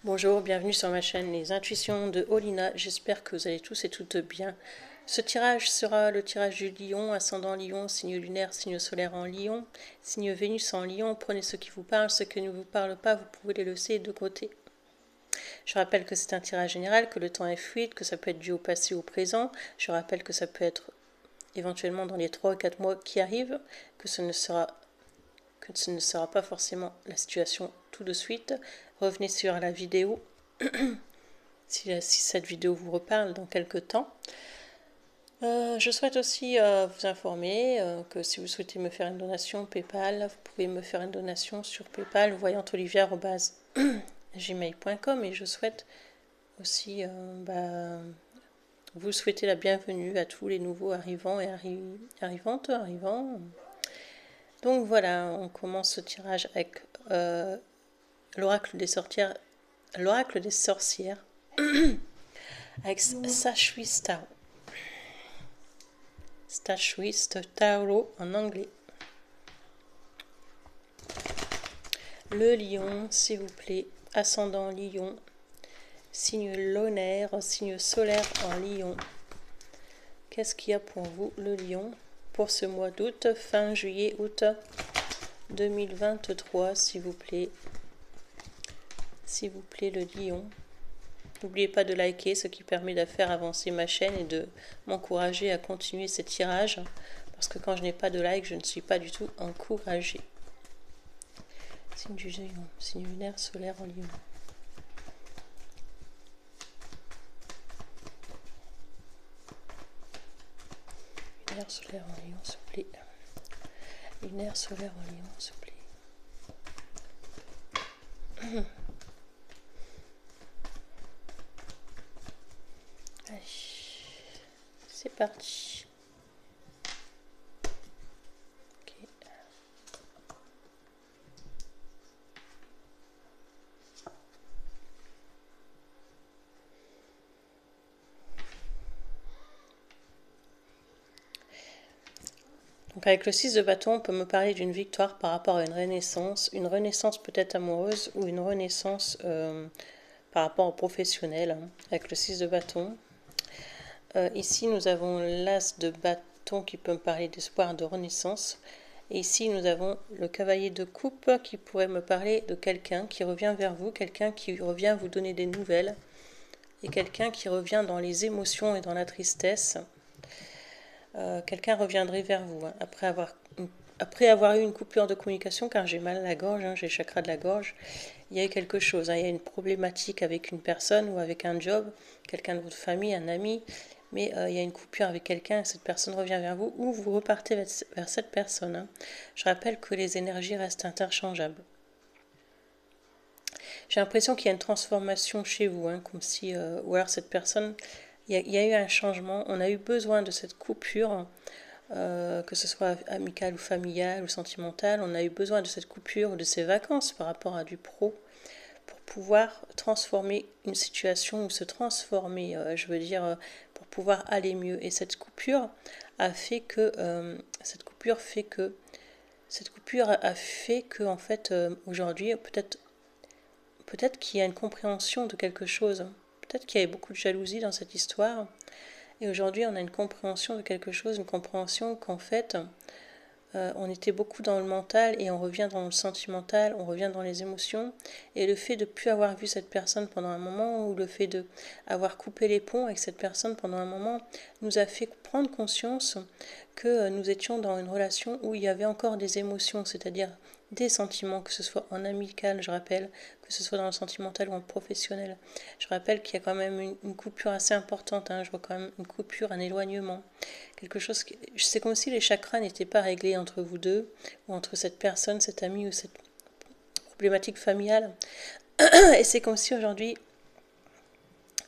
Bonjour, bienvenue sur ma chaîne Les Intuitions de Olina. J'espère que vous allez tous et toutes bien. Ce tirage sera le tirage du Lion, ascendant Lion, signe lunaire, signe solaire en Lion, signe Vénus en Lion. Prenez ce qui vous parle, ce qui ne vous parle pas, vous pouvez les laisser de côté. Je rappelle que c'est un tirage général, que le temps est fluide, que ça peut être dû au passé ou au présent. Je rappelle que ça peut être éventuellement dans les 3 ou 4 mois qui arrivent, que ce ne sera pas forcément la situation tout de suite. Revenez sur la vidéo si cette vidéo vous reparle dans quelques temps. Je souhaite aussi vous informer que si vous souhaitez me faire une donation PayPal, vous pouvez me faire une donation sur PayPal voyantolivière@gmail.com, et je souhaite aussi vous souhaiter la bienvenue à tous les nouveaux arrivants et arrivants. Donc voilà, on commence ce tirage avec l'oracle des sorcières, avec Sashwis Tarot. Sashwis Tarot en anglais. Le lion, s'il vous plaît, ascendant lion, signe lunaire, signe solaire en lion. Qu'est-ce qu'il y a pour vous, le lion, pour ce mois d'août, fin juillet, août 2023, s'il vous plaît. S'il vous plaît, le lion. N'oubliez pas de liker, ce qui permet de faire avancer ma chaîne et de m'encourager à continuer ces tirages. Parce que quand je n'ai pas de like, je ne suis pas du tout encouragée. Signe du lion, signe lunaire, solaire en lion. Lunaire, solaire en lion, s'il vous plaît. Lunaire, solaire en lion, s'il vous plaît. Allez, c'est parti. Okay. Donc avec le 6 de bâton, on peut me parler d'une victoire par rapport à une renaissance peut-être amoureuse, ou une renaissance par rapport au professionnel, avec le 6 de bâton. Ici, nous avons l'as de bâton qui peut me parler d'espoir, de renaissance. Et ici, nous avons le cavalier de coupe qui pourrait me parler de quelqu'un qui revient vers vous, quelqu'un qui revient vous donner des nouvelles, et quelqu'un qui revient dans les émotions et dans la tristesse. Quelqu'un reviendrait vers vous après avoir eu une coupure de communication, car j'ai mal à la gorge, j'ai le chakra de la gorge. Il y a eu quelque chose, il y a une problématique avec une personne ou avec un job, quelqu'un de votre famille, un ami, mais il y a une coupure avec quelqu'un, cette personne revient vers vous, ou vous repartez vers cette personne. Je rappelle que les énergies restent interchangeables. J'ai l'impression qu'il y a une transformation chez vous, comme si, ou alors cette personne, il y a eu un changement, on a eu besoin de cette coupure, que ce soit amicale ou familiale ou sentimentale, on a eu besoin de cette coupure ou de ces vacances par rapport à du pro, pour pouvoir transformer une situation, ou se transformer, pour pouvoir aller mieux. Et cette coupure a fait que, en fait, aujourd'hui, peut-être qu'il y a une compréhension de quelque chose. Peut-être qu'il y avait beaucoup de jalousie dans cette histoire. Et aujourd'hui, on a une compréhension de quelque chose, une compréhension qu'en fait, on était beaucoup dans le mental et on revient dans le sentimental, on revient dans les émotions. Et le fait de ne plus avoir vu cette personne pendant un moment, ou le fait d'avoir coupé les ponts avec cette personne pendant un moment, nous a fait prendre conscience que nous étions dans une relation où il y avait encore des émotions, c'est-à-dire des sentiments, que ce soit en amical, je rappelle, que ce soit dans le sentimental ou en professionnel. Je rappelle qu'il y a quand même une coupure assez importante, je vois quand même une coupure, un éloignement. Quelque chose c'est comme si les chakras n'étaient pas réglés entre vous deux, ou entre cette personne, cet ami, ou cette problématique familiale. Et c'est comme si aujourd'hui,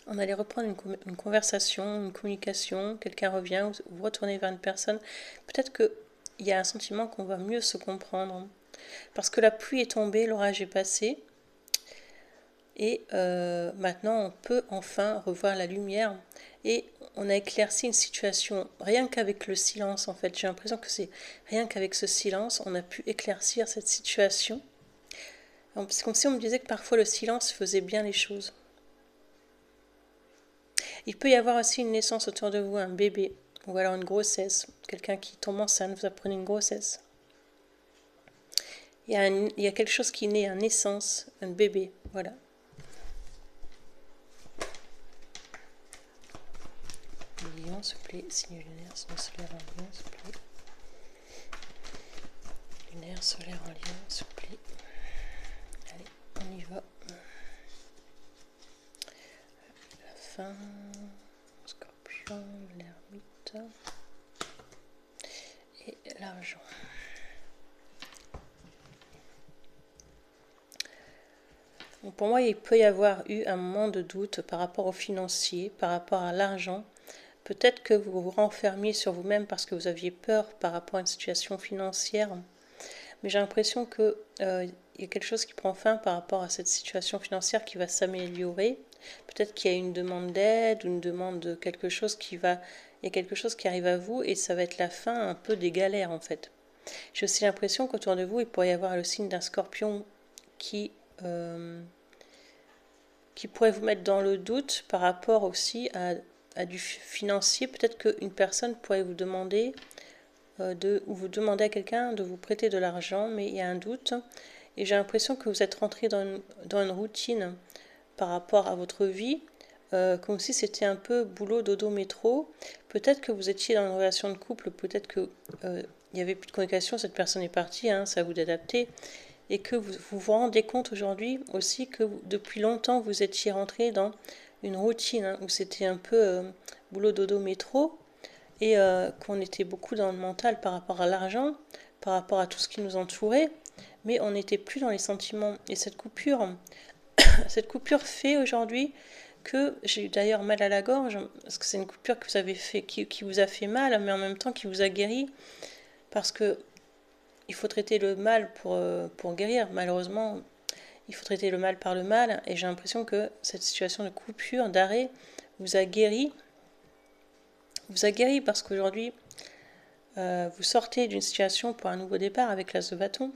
on allait reprendre une conversation, une communication, quelqu'un revient, vous retournez vers une personne. Peut-être qu'il y a un sentiment qu'on va mieux se comprendre. Parce que la pluie est tombée, l'orage est passé. Et maintenant, on peut enfin revoir la lumière. Et on a éclairci une situation, rien qu'avec le silence en fait. J'ai l'impression que c'est rien qu'avec ce silence, on a pu éclaircir cette situation. C'est comme si on me disait que parfois le silence faisait bien les choses. Il peut y avoir aussi une naissance autour de vous, un bébé, ou alors une grossesse, quelqu'un qui tombe enceinte, vous apprenez une grossesse. Il y a quelque chose qui naît, une naissance, un bébé, voilà. Lion, s'il vous plaît, signe lunaire, signe solaire en lion, s'il vous plaît. Lunaire, solaire en lion, s'il vous plaît. Allez, on y va. La fin, scorpion, l'ermite et l'argent. Pour moi, il peut y avoir eu un moment de doute par rapport au financier, par rapport à l'argent. Peut-être que vous vous renfermiez sur vous-même parce que vous aviez peur par rapport à une situation financière. Mais j'ai l'impression qu'il y a quelque chose qui prend fin par rapport à cette situation financière qui va s'améliorer. Peut-être qu'il y a une demande d'aide ou une demande de quelque chose qui va... Il y a quelque chose qui arrive à vous et ça va être la fin un peu des galères en fait. J'ai aussi l'impression qu'autour de vous, il pourrait y avoir le signe d'un scorpion qui pourrait vous mettre dans le doute par rapport aussi à du financier. Peut-être qu'une personne pourrait vous demander ou vous demander à quelqu'un de vous prêter de l'argent, mais il y a un doute. Et j'ai l'impression que vous êtes rentré dans une routine par rapport à votre vie, comme si c'était un peu boulot, dodo, métro. Peut-être que vous étiez dans une relation de couple, peut-être que il n'y avait plus de communication, cette personne est partie, c'est à vous d'adapter. Et que vous vous rendez compte aujourd'hui aussi que depuis longtemps vous étiez rentré dans une routine où c'était un peu boulot, dodo, métro, et qu'on était beaucoup dans le mental par rapport à l'argent, par rapport à tout ce qui nous entourait, mais on n'était plus dans les sentiments. Et cette coupure fait aujourd'hui que j'ai eu d'ailleurs mal à la gorge, parce que c'est une coupure que vous avez fait, qui vous a fait mal, mais en même temps qui vous a guéri, parce que il faut traiter le mal pour guérir. Malheureusement, il faut traiter le mal par le mal, et j'ai l'impression que cette situation de coupure, d'arrêt, vous a guéri. Vous a guéri parce qu'aujourd'hui, vous sortez d'une situation pour un nouveau départ avec l'as de bâton.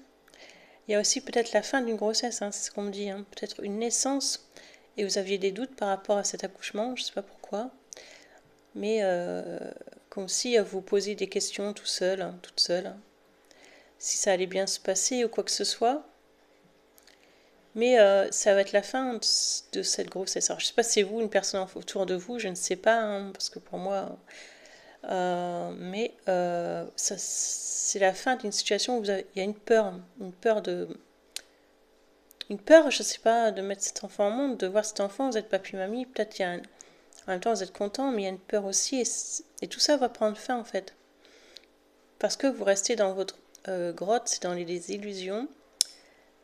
Il y a aussi peut-être la fin d'une grossesse, c'est ce qu'on me dit, peut-être une naissance, et vous aviez des doutes par rapport à cet accouchement, je ne sais pas pourquoi, mais comme si vous posiez des questions tout seul, toute seule, si ça allait bien se passer ou quoi que ce soit. Mais ça va être la fin de cette grossesse. Alors, je ne sais pas si c'est vous, une personne autour de vous, je ne sais pas, parce que pour moi... mais c'est la fin d'une situation où il y a une peur je ne sais pas, de mettre cet enfant au monde, de voir cet enfant, vous êtes papy mamie, peut-être en même temps vous êtes content, mais il y a une peur aussi, et tout ça va prendre fin en fait. Parce que vous restez dans votre grotte, c'est dans les illusions,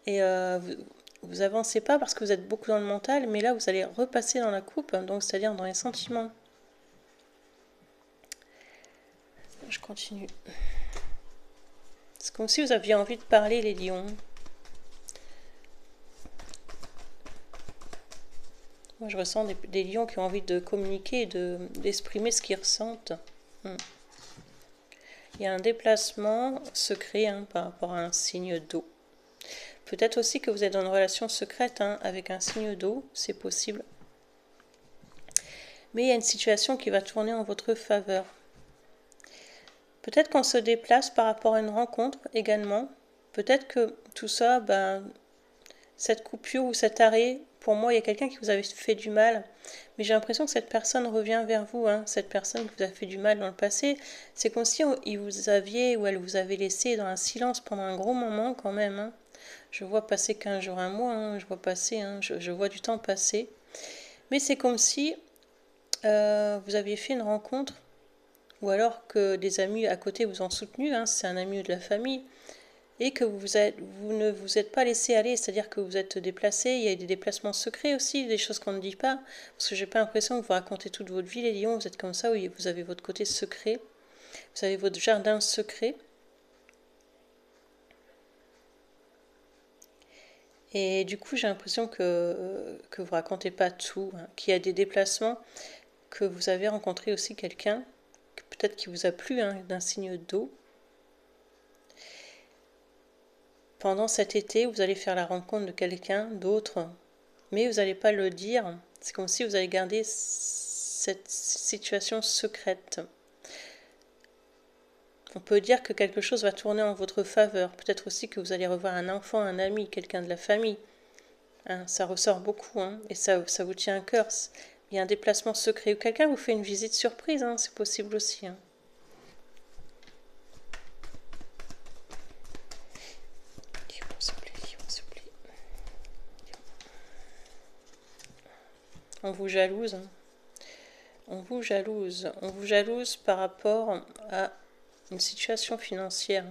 et vous avancez pas parce que vous êtes beaucoup dans le mental, mais là vous allez repasser dans la coupe, donc c'est-à-dire dans les sentiments. Je continue. C'est comme si vous aviez envie de parler, les lions. Moi, je ressens des lions qui ont envie de communiquer et d'exprimer ce qu'ils ressentent. Il y a un déplacement secret par rapport à un signe d'eau. Peut-être aussi que vous êtes dans une relation secrète avec un signe d'eau, c'est possible. Mais il y a une situation qui va tourner en votre faveur. Peut-être qu'on se déplace par rapport à une rencontre également. Peut-être que tout ça, cette coupure ou cet arrêt, pour moi, il y a quelqu'un qui vous avait fait du mal. Mais j'ai l'impression que cette personne revient vers vous, cette personne qui vous a fait du mal dans le passé. C'est comme si il vous aviez ou elle vous avait laissé dans un silence pendant un gros moment quand même. Je vois passer 15 jours, un mois, je vois passer, je vois du temps passer. Mais c'est comme si vous aviez fait une rencontre, ou alors que des amis à côté vous ont soutenu, c'est un ami de la famille, et que vous ne vous êtes pas laissé aller, c'est-à-dire que vous êtes déplacé. Il y a des déplacements secrets aussi, des choses qu'on ne dit pas, parce que j'ai pas l'impression que vous racontez toute votre vie, les lions, vous êtes comme ça, où vous avez votre côté secret, vous avez votre jardin secret. Et du coup, j'ai l'impression que vous racontez pas tout, qu'il y a des déplacements, que vous avez rencontré aussi quelqu'un, peut-être qui vous a plu, d'un signe d'eau. pendant cet été, vous allez faire la rencontre de quelqu'un d'autre, mais vous n'allez pas le dire. C'est comme si vous allez garder cette situation secrète. On peut dire que quelque chose va tourner en votre faveur. Peut-être aussi que vous allez revoir un enfant, un ami, quelqu'un de la famille. Hein, ça ressort beaucoup, hein, et ça vous tient à cœur. Il y a un déplacement secret. Ou quelqu'un vous fait une visite surprise, hein, c'est possible aussi. Hein. On vous jalouse. Hein. On vous jalouse. On vous jalouse par rapport à une situation financière.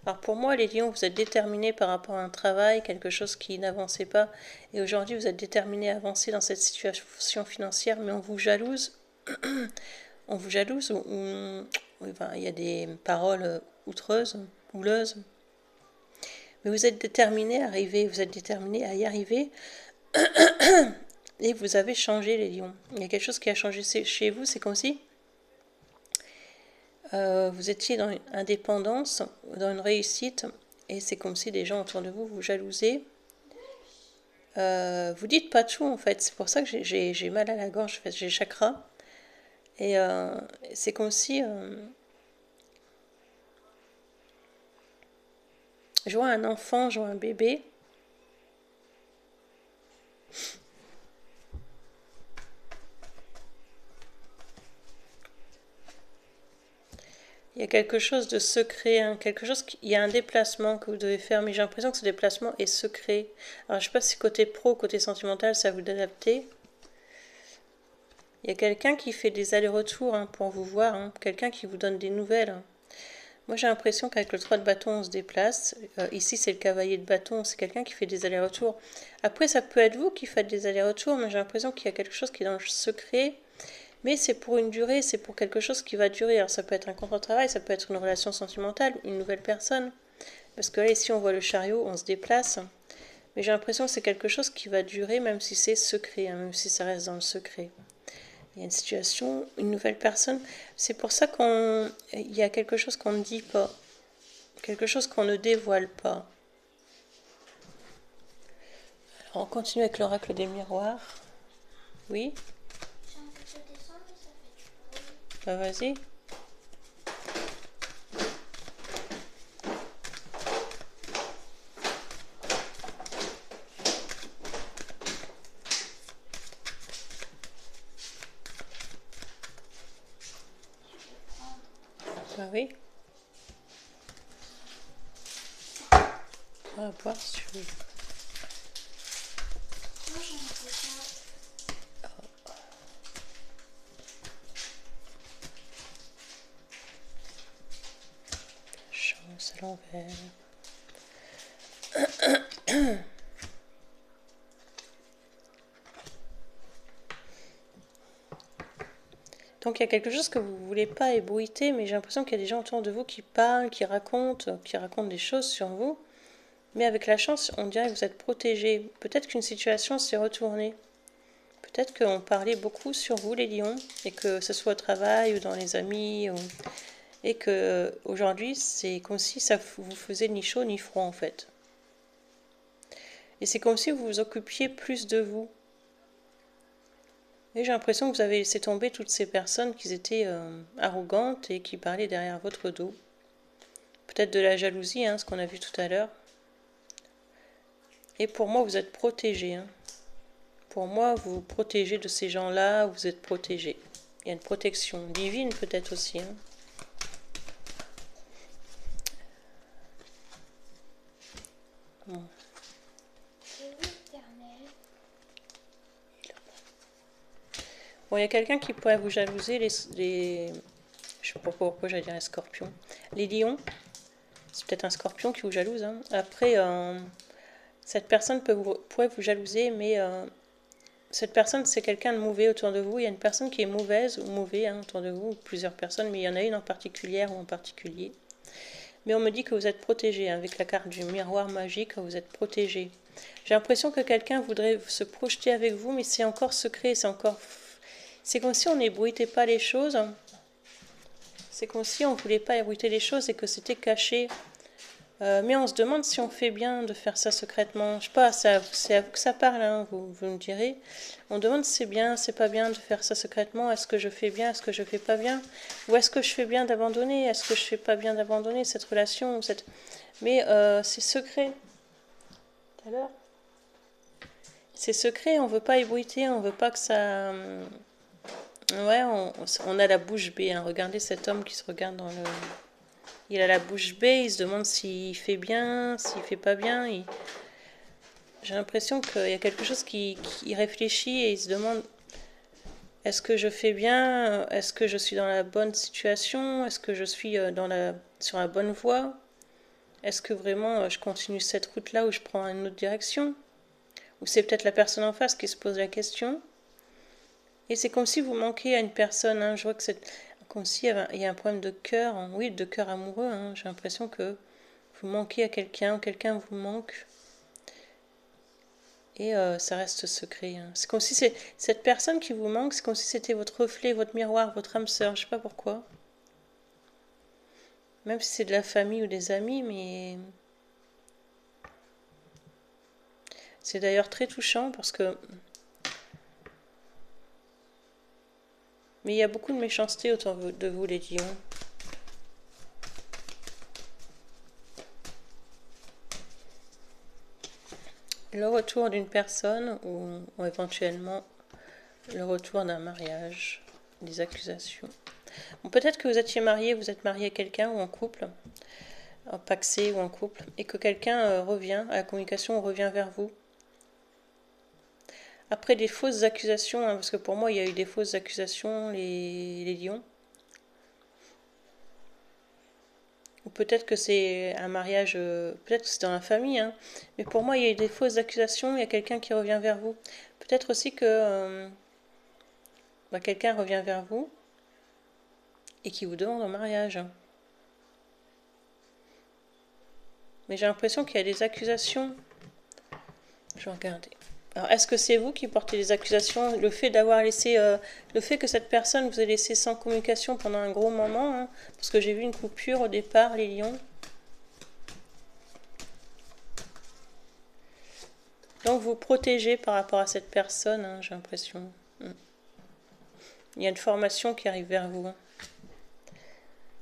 Alors pour moi, les lions, vous êtes déterminés par rapport à un travail, quelque chose qui n'avançait pas. Et aujourd'hui, vous êtes déterminés à avancer dans cette situation financière, mais on vous jalouse. On vous jalouse ou il y a des paroles outreuses, houleuses. Mais vous êtes déterminés à arriver, vous êtes déterminés à y arriver. Et vous avez changé, les lions. Il y a quelque chose qui a changé chez vous, c'est comme si vous étiez dans une indépendance, dans une réussite, et c'est comme si des gens autour de vous vous jalousaient. Vous dites pas tout, en fait. C'est pour ça que j'ai mal à la gorge, en fait. J'ai chakra. Et c'est comme si... je vois un enfant, je vois un bébé. Il y a quelque chose de secret, hein, il y a un déplacement que vous devez faire, mais j'ai l'impression que ce déplacement est secret. Alors je ne sais pas si côté pro, côté sentimental, ça vous d'adapter. Il y a quelqu'un qui fait des allers-retours hein, pour vous voir, hein, quelqu'un qui vous donne des nouvelles. Hein. Moi j'ai l'impression qu'avec le 3 de bâton on se déplace. Ici c'est le cavalier de bâton, c'est quelqu'un qui fait des allers-retours. Après ça peut être vous qui faites des allers-retours, mais j'ai l'impression qu'il y a quelque chose qui est dans le secret. Mais c'est pour une durée, c'est pour quelque chose qui va durer. Alors ça peut être un contrat de travail, ça peut être une relation sentimentale, une nouvelle personne. Parce que là, ici, on voit le chariot, on se déplace. Mais j'ai l'impression que c'est quelque chose qui va durer, même si c'est secret, hein, même si ça reste dans le secret. Il y a une situation, une nouvelle personne. C'est pour ça qu'il y a quelque chose qu'on ne dit pas. Quelque chose qu'on ne dévoile pas. Alors on continue avec l'oracle des miroirs. Oui ? Bah vas-y. Bah oui. On va voir si tu veux. Chance à l'envers. Donc il y a quelque chose que vous ne voulez pas ébruiter, mais j'ai l'impression qu'il y a des gens autour de vous qui parlent, qui racontent des choses sur vous. Mais avec la chance, on dirait que vous êtes protégé. Peut-être qu'une situation s'est retournée. Peut-être qu'on parlait beaucoup sur vous, les lions, et que ce soit au travail ou dans les amis, et que aujourd'hui, c'est comme si ça vous faisait ni chaud ni froid en fait. Et c'est comme si vous vous occupiez plus de vous. Et j'ai l'impression que vous avez laissé tomber toutes ces personnes qui étaient arrogantes et qui parlaient derrière votre dos. Peut-être de la jalousie, hein, ce qu'on a vu tout à l'heure. Et pour moi, vous êtes protégés. Hein. Pour moi, vous vous protégez de ces gens-là, vous êtes protégés. Il y a une protection divine peut-être aussi. Hein. Bon. Bon, il y a quelqu'un qui pourrait vous jalouser, je ne sais pas pourquoi j'allais dire les scorpions. Les lions, c'est peut-être un scorpion qui vous jalouse. Hein. Après, cette personne pourrait vous jalouser, mais cette personne, c'est quelqu'un de mauvais autour de vous. Il y a une personne qui est mauvaise ou mauvais hein, autour de vous, plusieurs personnes, mais il y en a une en particulier ou en particulier. Mais on me dit que vous êtes protégé. Hein, avec la carte du miroir magique, vous êtes protégé. J'ai l'impression que quelqu'un voudrait se projeter avec vous, mais c'est encore secret, c'est comme si on n'ébruitait pas les choses. C'est comme si on ne voulait pas ébruiter les choses et que c'était caché. Mais on se demande si on fait bien de faire ça secrètement. Je sais pas, c'est à vous que ça parle, hein, vous me direz. On demande si c'est bien, c'est pas bien de faire ça secrètement. Est-ce que je fais bien, est-ce que je fais pas bien? Ou est-ce que je fais bien d'abandonner? Est-ce que je fais pas bien d'abandonner cette relation? Mais c'est secret. Tout à l'heure. C'est secret, on veut pas ébruiter, on veut pas que ça... Ouais, on a la bouche bée, hein. Regardez cet homme qui se regarde dans le... Il a la bouche bée, il se demande s'il fait bien, s'il fait pas bien. J'ai l'impression qu'il y a quelque chose qui réfléchit et il se demande est-ce que je fais bien? Est-ce que je suis dans la bonne situation? Est-ce que je suis sur la bonne voie? Est-ce que vraiment je continue cette route-là ou je prends une autre direction? Ou c'est peut-être la personne en face qui se pose la question? Et c'est comme si vous manquiez à une personne, hein. Je vois que c'est comme s'il y a un problème de cœur, hein. Oui, de cœur amoureux, hein. J'ai l'impression que vous manquez à quelqu'un, ou quelqu'un vous manque, et ça reste secret, hein. C'est comme si c'est cette personne qui vous manque, c'est comme si c'était votre reflet, votre miroir, votre âme sœur, je sais pas pourquoi. Même si c'est de la famille ou des amis, mais c'est d'ailleurs très touchant parce que... Mais il y a beaucoup de méchanceté autour de vous, les lions. Le retour d'une personne ou éventuellement le retour d'un mariage, des accusations. Bon, peut-être que vous étiez marié, vous êtes marié à quelqu'un ou en couple, en paxé ou en couple, et que quelqu'un revient à la communication, revient vers vous. Après des fausses accusations, hein, parce que pour moi il y a eu des fausses accusations, les lions. Ou peut-être que c'est un mariage, peut-être que c'est dans la famille, hein, mais pour moi il y a eu des fausses accusations, il y a quelqu'un qui revient vers vous. Peut-être aussi que quelqu'un revient vers vous et qui vous demande en mariage. Mais j'ai l'impression qu'il y a des accusations. Je vais regarder. Alors, est-ce que c'est vous qui portez les accusations? Le fait d'avoir laissé, le fait que cette personne vous ait laissé sans communication pendant un gros moment, hein, parce que j'ai vu une coupure au départ, les lions. Donc vous protégez par rapport à cette personne, hein, j'ai l'impression. Il y a une formation qui arrive vers vous, hein.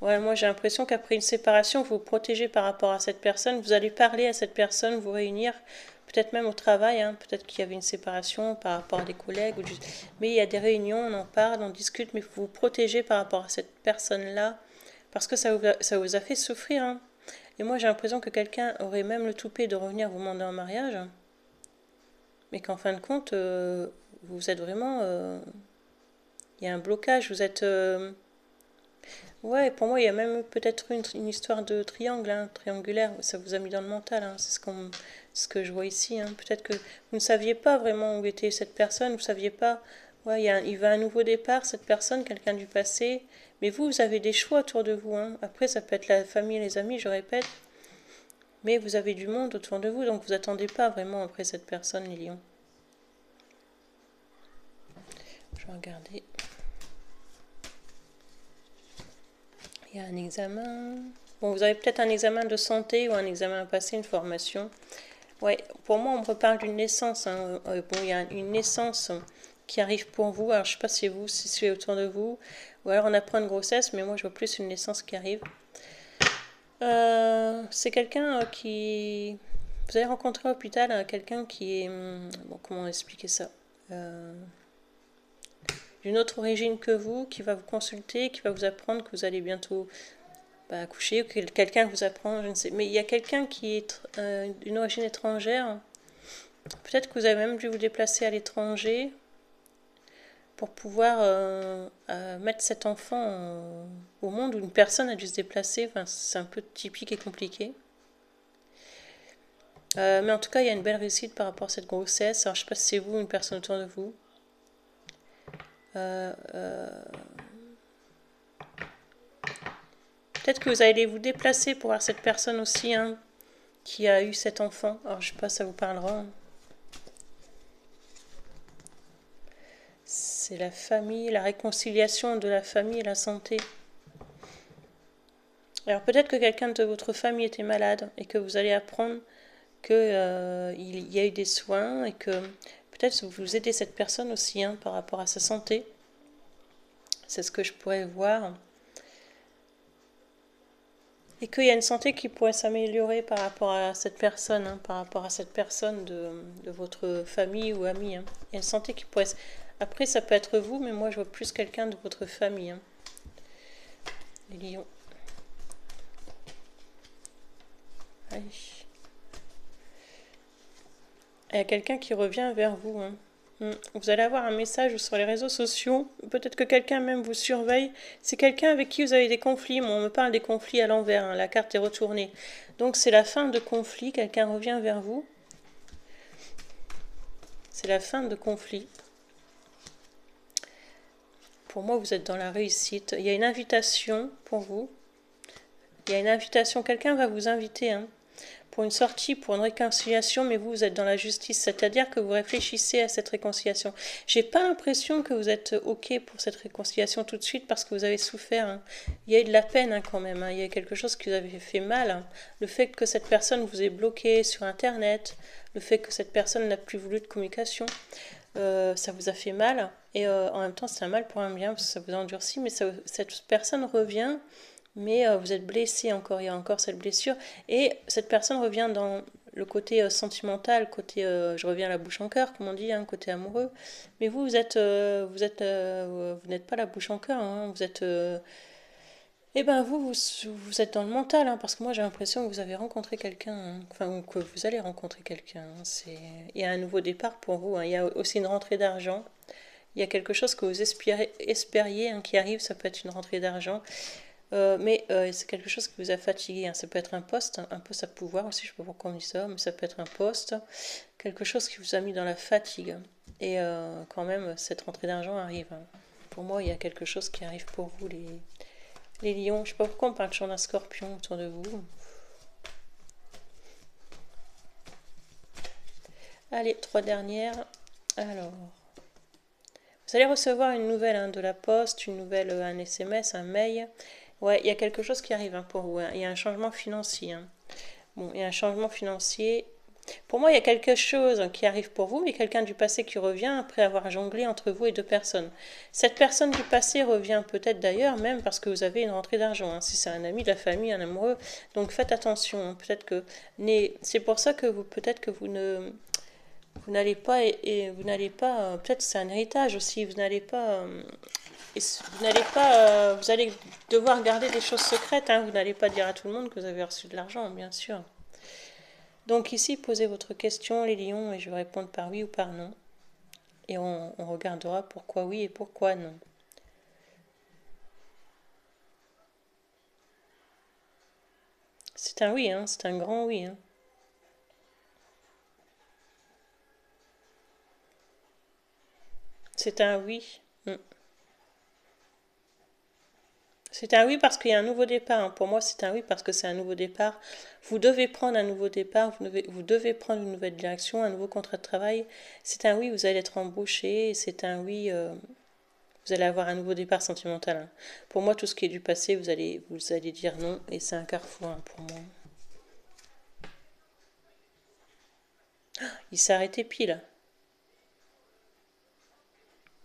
Ouais, moi j'ai l'impression qu'après une séparation, vous vous protégez par rapport à cette personne. Vous allez parler à cette personne, vous réunir, peut-être même au travail, hein, peut-être qu'il y avait une séparation par rapport à des collègues. Mais il y a des réunions, on en parle, on discute, mais vous vous protégez par rapport à cette personne-là, parce que ça vous a fait souffrir, hein. Et moi j'ai l'impression que quelqu'un aurait même le toupet de revenir vous demander en mariage, mais qu'en fin de compte, vous êtes vraiment... il y a un blocage, vous êtes... Ouais, pour moi, il y a même peut-être une histoire de triangle, hein, triangulaire. Ça vous a mis dans le mental, hein, c'est ce que je vois ici, hein. Peut-être que vous ne saviez pas vraiment où était cette personne, vous ne saviez pas. Ouais, il va à un nouveau départ, cette personne, quelqu'un du passé. Mais vous avez des choix autour de vous, hein. Après, ça peut être la famille et les amis, je répète. Mais vous avez du monde autour de vous, donc vous attendez pas vraiment après cette personne, les lions. Je vais regarder. Il y a un examen. Bon, vous avez peut-être un examen de santé ou un examen à passer, une formation. Ouais, pour moi, on me reparle d'une naissance, hein. Bon, il y a une naissance qui arrive pour vous. Alors, je ne sais pas si c'est autour de vous, ou alors on apprend une grossesse, mais moi, je vois plus une naissance qui arrive. C'est quelqu'un qui... Vous avez rencontré à l'hôpital quelqu'un qui est... Bon, comment expliquer ça? D'une autre origine que vous, qui va vous consulter, qui va vous apprendre que vous allez bientôt accoucher, ou quelqu'un vous apprend, je ne sais. Mais il y a quelqu'un qui est d'une origine étrangère. Peut-être que vous avez même dû vous déplacer à l'étranger pour pouvoir mettre cet enfant au monde, où une personne a dû se déplacer. Enfin, c'est un peu typique et compliqué. Mais en tout cas, il y a une belle réussite par rapport à cette grossesse. Alors, je ne sais pas si c'est vous ou une personne autour de vous. Peut-être que vous allez vous déplacer pour voir cette personne aussi, hein, qui a eu cet enfant. Alors, je ne sais pas, ça vous parlera, hein. C'est la famille, la réconciliation de la famille et la santé. Alors peut-être que quelqu'un de votre famille était malade et que vous allez apprendre que il y a eu des soins et que peut-être vous aidez cette personne aussi hein, par rapport à sa santé. C'est ce que je pourrais voir. Et qu'il y a une santé qui pourrait s'améliorer par rapport à cette personne, hein, par rapport à cette personne de votre famille ou ami. Hein. Il y a une santé qui pourrait... Après, ça peut être vous, mais moi, je vois plus quelqu'un de votre famille. Hein. Les lions. Allez. Il y a quelqu'un qui revient vers vous. Hein. Vous allez avoir un message sur les réseaux sociaux. Peut-être que quelqu'un même vous surveille. C'est quelqu'un avec qui vous avez des conflits. Moi, on me parle des conflits à l'envers. Hein. La carte est retournée. Donc, c'est la fin de conflit. Quelqu'un revient vers vous. C'est la fin de conflit. Pour moi, vous êtes dans la réussite. Il y a une invitation pour vous. Il y a une invitation. Quelqu'un va vous inviter hein, pour une sortie, pour une réconciliation, mais vous êtes dans la justice. C'est-à-dire que vous réfléchissez à cette réconciliation. J'ai pas l'impression que vous êtes OK pour cette réconciliation tout de suite parce que vous avez souffert. Hein. Il y a eu de la peine hein, quand même. Hein. Il y a quelque chose qui vous avait fait mal. Hein. Le fait que cette personne vous ait bloqué sur Internet, le fait que cette personne n'a plus voulu de communication. Ça vous a fait mal et en même temps c'est un mal pour un bien parce que ça vous endurcit mais cette personne revient mais vous êtes blessé encore, il y a encore cette blessure et cette personne revient dans le côté sentimental, côté je reviens à la bouche en cœur comme on dit, hein, côté amoureux mais vous n'êtes pas la bouche en cœur, hein, vous êtes eh ben vous êtes dans le mental, hein, parce que moi j'ai l'impression que vous avez rencontré quelqu'un, hein, enfin ou que vous allez rencontrer quelqu'un. Hein, il y a un nouveau départ pour vous. Hein, il y a aussi une rentrée d'argent. Il y a quelque chose que vous espériez hein, qui arrive. Ça peut être une rentrée d'argent, mais c'est quelque chose qui vous a fatigué. Hein, ça peut être un poste à pouvoir aussi. Je ne sais pas pourquoi on dit ça, mais ça peut être un poste, quelque chose qui vous a mis dans la fatigue. Et quand même cette rentrée d'argent arrive. Hein. Pour moi, il y a quelque chose qui arrive pour vous les lions. Je sais pas pourquoi on parle toujours d'un scorpion autour de vous. Allez, 3 dernières. Alors, vous allez recevoir une nouvelle hein, de la poste, une nouvelle, un SMS, un mail. Ouais, il y a quelque chose qui arrive hein, pour vous. Hein. Il y a un changement financier. Hein. Bon, il y a un changement financier. Pour moi, il y a quelque chose qui arrive pour vous, mais quelqu'un du passé qui revient après avoir jonglé entre vous et deux personnes. Cette personne du passé revient peut-être d'ailleurs même parce que vous avez une rentrée d'argent, hein, si c'est un ami de la famille, un amoureux. Donc faites attention. Hein, peut-être que c'est pour ça que peut-être que vous n'allez pas vous n'allez pas peut-être c'est un héritage aussi. Vous n'allez pas vous allez devoir garder des choses secrètes. Hein, vous n'allez pas dire à tout le monde que vous avez reçu de l'argent, bien sûr. Donc ici, posez votre question, les lions, et je vais répondre par oui ou par non. Et on regardera pourquoi oui et pourquoi non. C'est un oui, hein, c'est un grand oui. Hein. C'est un oui. C'est un oui parce qu'il y a un nouveau départ. Hein. Pour moi, c'est un oui parce que c'est un nouveau départ. Vous devez prendre un nouveau départ, vous devez prendre une nouvelle direction, un nouveau contrat de travail. C'est un oui, vous allez être embauché. C'est un oui, vous allez avoir un nouveau départ sentimental. Hein. Pour moi, tout ce qui est du passé, vous allez dire non. Et c'est un carrefour hein, pour moi. Il s'est arrêté pile.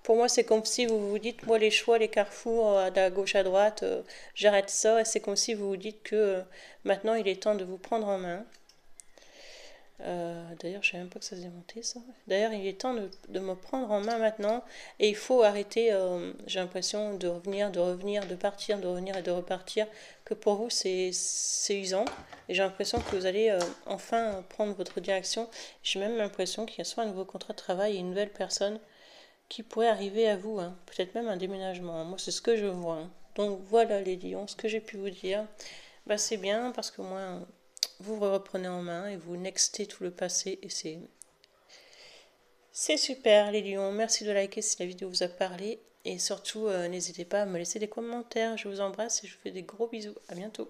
Pour moi, c'est comme si vous vous dites, moi, les choix, les carrefours, de gauche à droite, j'arrête ça. Et c'est comme si vous vous dites que maintenant, il est temps de vous prendre en main. D'ailleurs, je ne savais même pas que ça se démontait, ça. D'ailleurs, il est temps de me prendre en main maintenant. Et il faut arrêter, j'ai l'impression, de revenir, de partir, de revenir et de repartir. Que pour vous, c'est usant. Et j'ai l'impression que vous allez enfin prendre votre direction. J'ai même l'impression qu'il y a soit un nouveau contrat de travail et une nouvelle personne qui pourrait arriver à vous, hein. Peut-être même un déménagement. Moi, c'est ce que je vois. Hein. Donc voilà les lions, ce que j'ai pu vous dire. Bah, c'est bien parce que moi, vous vous reprenez en main et vous nextez tout le passé et c'est super les lions. Merci de liker si la vidéo vous a parlé et surtout n'hésitez pas à me laisser des commentaires. Je vous embrasse et je vous fais des gros bisous. À bientôt.